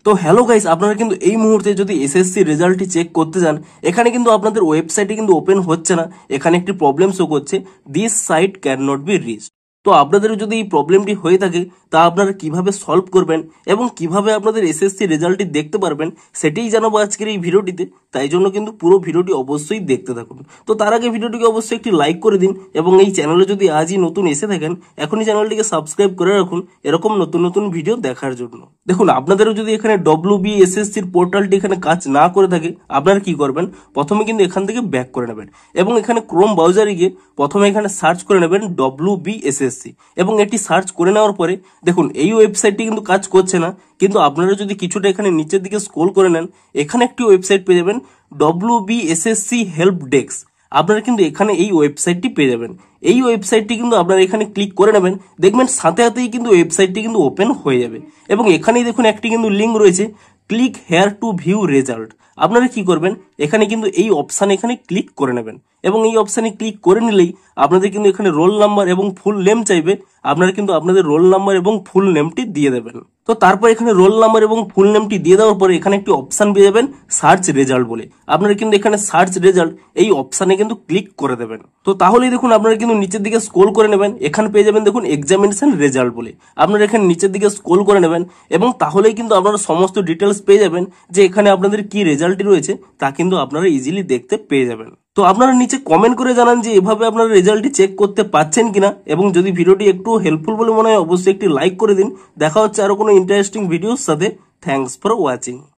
তো hello guys, আপনারা কিন্তু এই মুহূর্তে যদি এসএসসি রেজাল্টটি চেক করতে যান, এখানে কিন্তু আপনাদের ওয়েবসাইটে কিন্তু ওপেন হচ্ছে না। এখানে একটি প্রবলেম শো করছে, this site can not be reached. তো আপনাদের যদি এই প্রবলেমটি হয়ে থাকে, তা আপনারা কিভাবে সলভ করবেন এবং কিভাবে আপনাদের এসএসসি রেজাল্টটি দেখতে পারবেন সেটাই জানাবো আজকের এই ভিডিওটিতে। তাই জন্য কিন্তু পুরো ভিডিওটি অবশ্যই দেখতে থাকুন। তো তার আগে ভিডিওটিকে অবশ্যই একটি লাইক করে দিন এবং এই চ্যানেলে যদি আজই নতুন এসে থাকেন, এখনই চ্যানেলটিকে সাবস্ক্রাইব করে রাখুন এরকম নতুন নতুন ভিডিও দেখার জন্য। দেখুন, আপনাদেরও যদি এখানে WBSSCর পোর্টালটি এখানে কাজ না করে থাকে, আপনারা কি করবেন, প্রথমে কিন্তু এখান থেকে ব্যাক করে নেবেন এবং এখানে ক্রোম ব্রাউজারে গিয়ে প্রথমে এখানে সার্চ করে নেবেন WBSSC এবং এটি সার্চ করে নেওয়ার পরে দেখুন এই ওয়েবসাইটটি কিন্তু কাজ করছে না। কিন্তু আপনারা যদি কিছুটা এখানে নিচের দিকে স্ক্রল করে নেন, এখানে একটি ওয়েবসাইট পেয়ে যাবেন WBSSC হেল্প ডেস্ক। আপনারা কিন্তু এখানে এই ওয়েবসাইটটি পেয়ে যাবেন। এই ওয়েবসাইটটি কিন্তু আপনারা এখানে ক্লিক করে নেবেন, দেখবেন সাথে সাথেই কিন্তু ওয়েবসাইটটি কিন্তু ওপেন হয়ে যাবে এবং এখানেই দেখুন একটি কিন্তু লিঙ্ক রয়েছে, click here two view result. আপনারা কি করবেন, এখানে কিন্তু এই অপশান এখানে ক্লিক করে নেবেন এবং এই অপশানে ক্লিক করে নিলেই আপনাদের কিন্তু এখানে রোল নাম্বার এবং ফুল নেম চাইবে। আপনারা কিন্তু আপনাদের রোল নাম্বার এবং ফুল নেমটি দিয়ে দেবেন। তো তারপর এখানে রোল নাম্বার এবং ফুল নেমটি দিয়ে দেওয়ার পরে এখানে একটি অপশান পেয়ে যাবেন সার্চ রেজাল্ট বলে। আপনারা কিন্তু এখানে সার্চ রেজাল্ট এই অপশানে কিন্তু ক্লিক করে দেবেন। তো তাহলেই দেখুন আপনারা কিন্তু নিচের দিকে স্ক্রল করে নেবেন, এখানে পেয়ে যাবেন দেখুন এক্সামিনেশন রেজাল্ট বলে। আপনারা এখানে নিচের দিকে স্ক্রল করে নেবেন এবং তাহলেই কিন্তু আপনারা সমস্ত ডিটেলস পেয়ে যাবেন যে এখানে আপনাদের কি রেজাল্টটি রয়েছে তা কিন্তু আপনারা ইজিলি দেখতে পেয়ে যাবেন। তো আপনারা নিচে কমেন্ট করে জানান যে এভাবে আপনারা রেজাল্টটি চেক করতে পাচ্ছেন কিনা এবং যদি ভিডিওটি একটু হেল্পফুল বলে মনে হয় অবশ্যই একটি লাইক করে দিন। দেখা হচ্ছে আরো কোনো ইন্টারেস্টিং ভিডিওর সাথে। Thanks for watching.